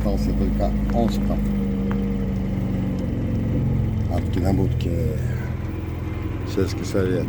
остался только остров от Кинобудки, сельский совет.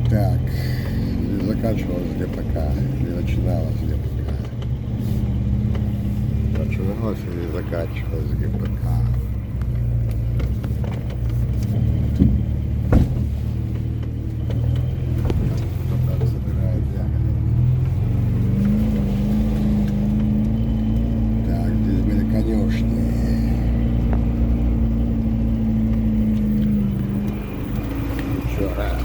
Так, или заканчивалась ГПК, или начиналась ГПК. Начиналась или заканчивалась ГПК. Кто-то собирает ягоды. Так, здесь были конюшни. Еще раз.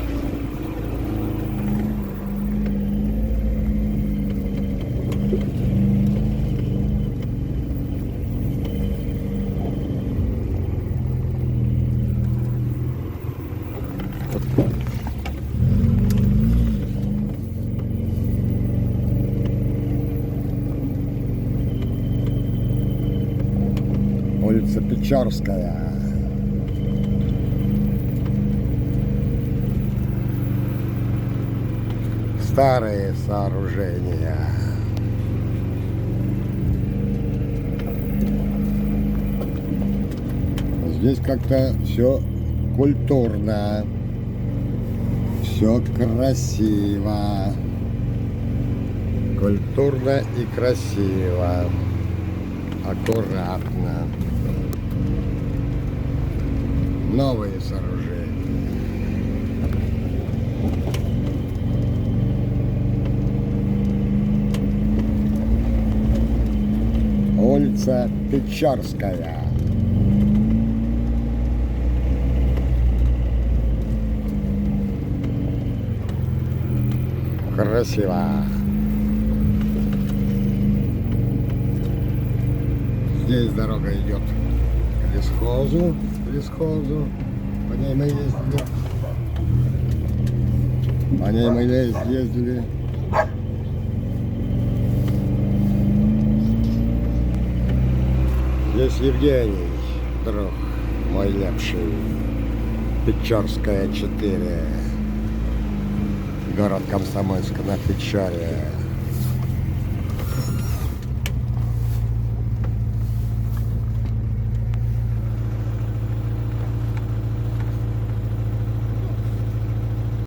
Улица Печорская. Старые сооружения. Здесь как-то все культурно, все красиво, культурно и красиво, аккуратно. Новые сооружения. Улица Печорская. Красиво. Здесь дорога идет к лесхозу. По ней мы ездили. Ездили. Здесь Евгений, друг мой лепший. Печорская 4. Город Комсомольск на Печоре.